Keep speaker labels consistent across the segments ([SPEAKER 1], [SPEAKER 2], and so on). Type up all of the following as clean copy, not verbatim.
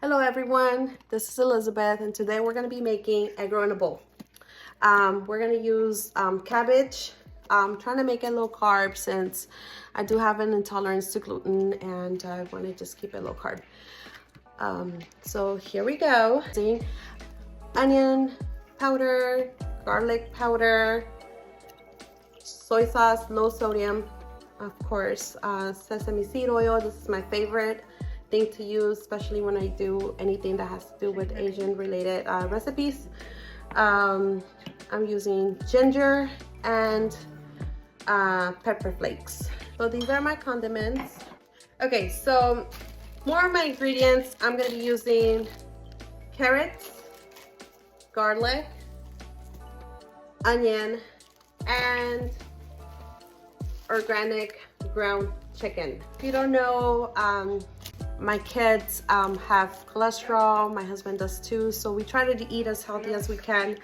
[SPEAKER 1] Hello everyone, this is Elizabeth and today we're going to be making egg roll in a bowl. We're going to use cabbage. I'm trying to make it low carb since I do have an intolerance to gluten and I want to just keep it low carb. So here we go. Onion powder, garlic powder, soy sauce, low sodium, of course, sesame seed oil. This is my favorite thing to use, especially when I do anything that has to do with Asian related recipes. I'm using ginger and pepper flakes. So these are my condiments. Okay, so more of my ingredients. I'm going to be using carrots, garlic, onion, and organic ground chicken. If you don't know, my kids have cholesterol, my husband does too, so we try to eat as healthy as we can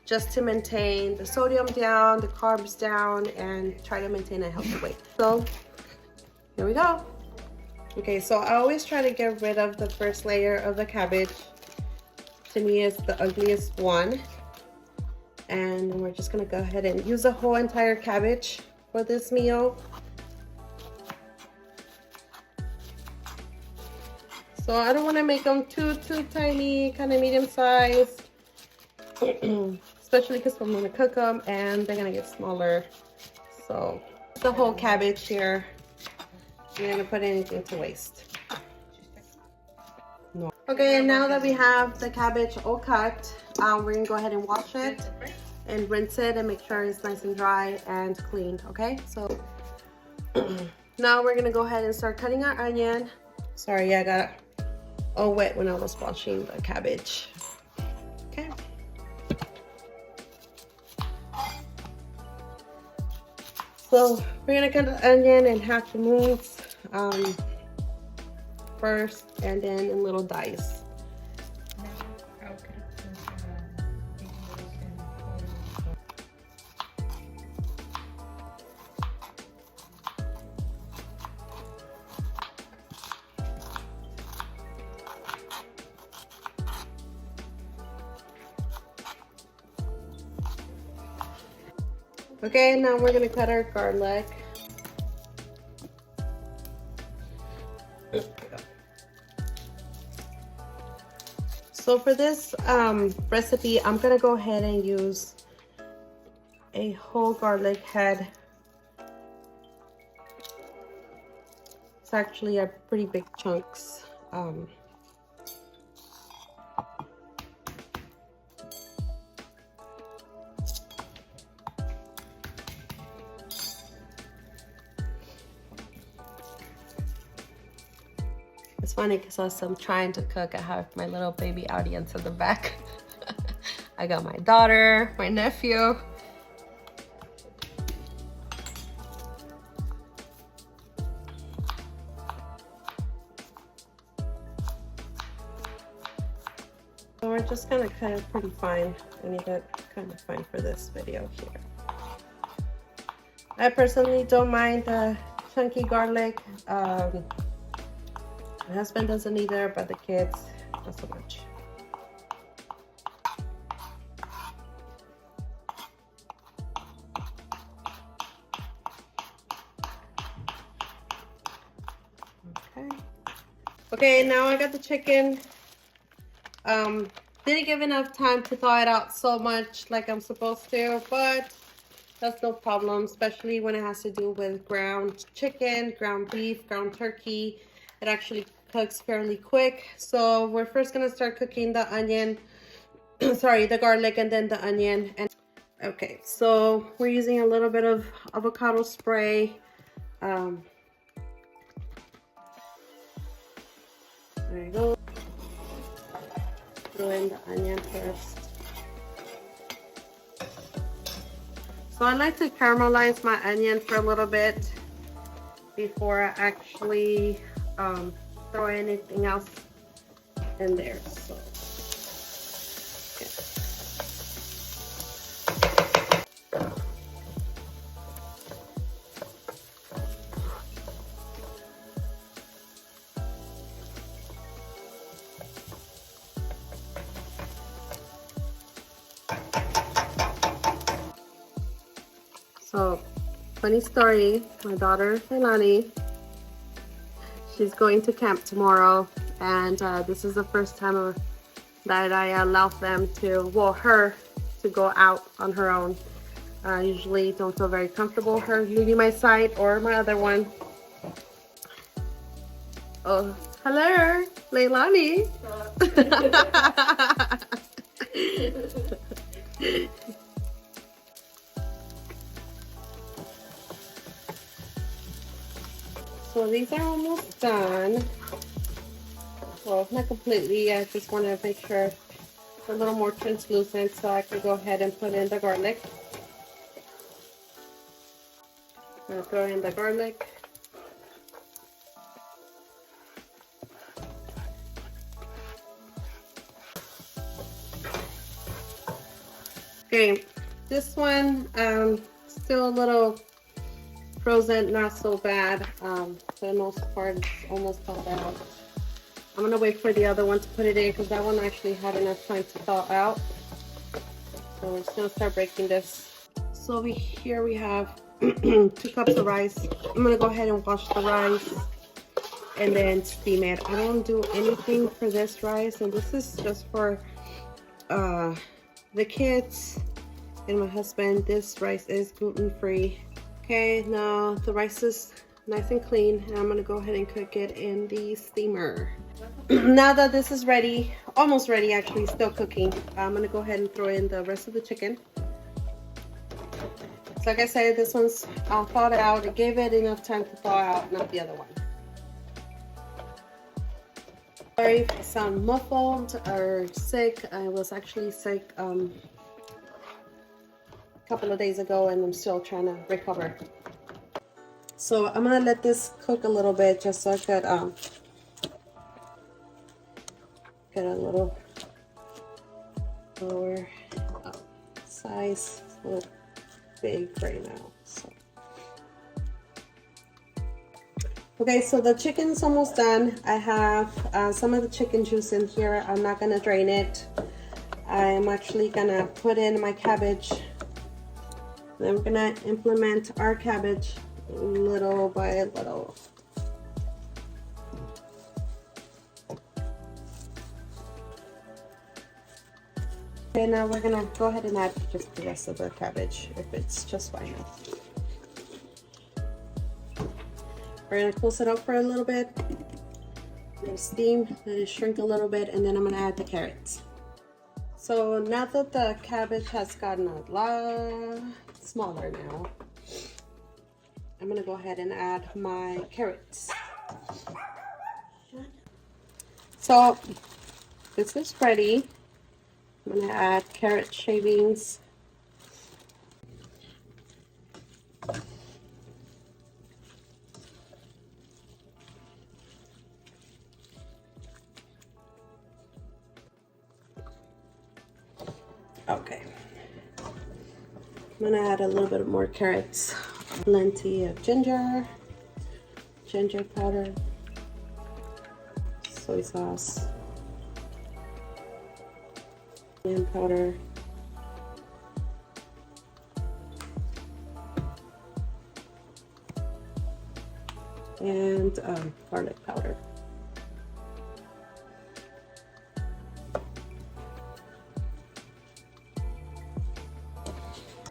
[SPEAKER 1] just to maintain the sodium down, the carbs down, and try to maintain a healthy weight. So here we go. Okay, so I always try to get rid of the first layer of the cabbage. To me, it's the ugliest one. And we're just gonna go ahead and use the whole entire cabbage for this meal. So I don't want to make them too tiny, kind of medium sized, especially because I'm going to cook them and they're going to get smaller. So the whole cabbage here, I'm going to put anything to waste. No. Okay, and now that we have the cabbage all cut, we're going to go ahead and wash it and rinse it and make sure it's nice and dry and cleaned. Okay, so now we're going to go ahead and start cutting our onion. Sorry, I got all wet when I was washing the cabbage. Okay. So we're gonna cut the onion in half moons first, and then in little dice. Okay, now we're gonna cut our garlic. So for this recipe, I'm gonna go ahead and use a whole garlic head. It's actually a pretty big chunks. It's funny because as I'm trying to cook, I have my little baby audience in the back. I got my daughter, my nephew. So we're just gonna cut it pretty fine. I need it kind of fine for this video here. I personally don't mind the chunky garlic. My husband doesn't either, but the kids, not so much. Okay, now I got the chicken. Didn't give enough time to thaw it out so much like I'm supposed to, but that's no problem, especially when it has to do with ground chicken, ground beef, ground turkey. It actually cooks fairly quick. So we're first gonna start cooking the onion, sorry, the garlic and then the onion. And okay, so we're using a little bit of avocado spray. There you go. Throw in the onion first. So I like to caramelize my onion for a little bit before I actually throw anything else in there. So So, funny story, my daughter Leilani, she's going to camp tomorrow, and this is the first time that I allow them to, well, her to go out on her own. I usually don't feel very comfortable her leaving my side or my other one. Oh, hello, Leilani. So these are almost done. Well, not completely. I just want to make sure it's a little more translucent so I can go ahead and put in the garlic. I'm gonna throw in the garlic. Okay, this one still a little frozen, not so bad. For the most part, it's almost thawed out. I'm gonna wait for the other one to put it in because that one actually had enough time to thaw out. So we're just gonna start breaking this. So here we have 2 cups of rice. I'm gonna go ahead and wash the rice and then steam it. I don't do anything for this rice, and this is just for the kids and my husband. This rice is gluten-free. Okay, now the rice is nice and clean, and I'm gonna go ahead and cook it in the steamer. Now that this is ready, almost ready actually, still cooking, I'm gonna go ahead and throw in the rest of the chicken. So like I said, this one's thawed out. It gave it enough time to thaw out, not the other one. Sorry if I sound muffled or sick. I was actually sick a couple of days ago, and I'm still trying to recover. So I'm gonna let this cook a little bit just so I could get a little lower size. It's a little big right now. So. Okay, so the chicken's almost done. I have some of the chicken juice in here. I'm not gonna drain it. I'm actually gonna put in my cabbage. Then we're gonna implement our cabbage little by little. Okay, now we're gonna go ahead and add just the rest of the cabbage if it's just fine. We're gonna close it up for a little bit, let it steam, let it shrink a little bit, and then I'm gonna add the carrots. So now that the cabbage has gotten a lot smaller now, I'm gonna go ahead and add my carrots. So this is ready. I'm gonna add carrot shavings. Okay. I'm gonna add a little bit more carrots. Plenty of ginger powder, soy sauce, onion powder, and garlic powder.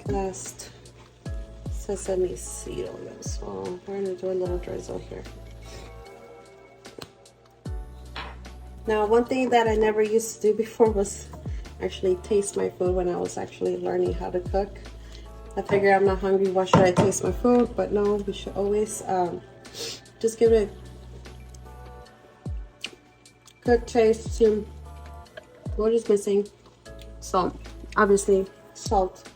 [SPEAKER 1] Last, sesame seed oil. So we're gonna do a little drizzle here. Now, one thing that I never used to do before was actually taste my food when I was actually learning how to cook. I figure I'm not hungry, why should I taste my food? But no, we should always just give it a good taste to what is missing. Salt, obviously salt.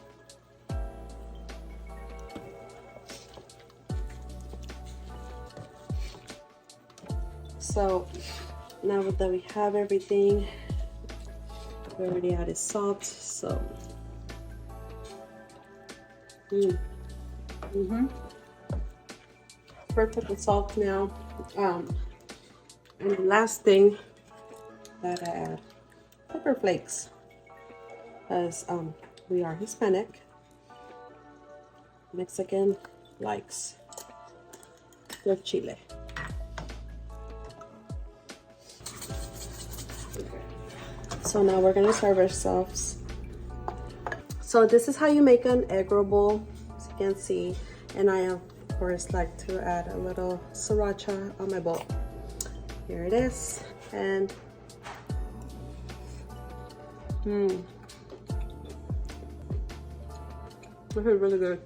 [SPEAKER 1] So now that we have everything, we already added salt, so perfect with salt now. And the last thing that I add, pepper flakes, as we are Hispanic. Mexican likes their chile. So now we're gonna serve ourselves. So this is how you make an egg roll bowl, as you can see. And I of course like to add a little sriracha on my bowl. Here it is. And this is really good.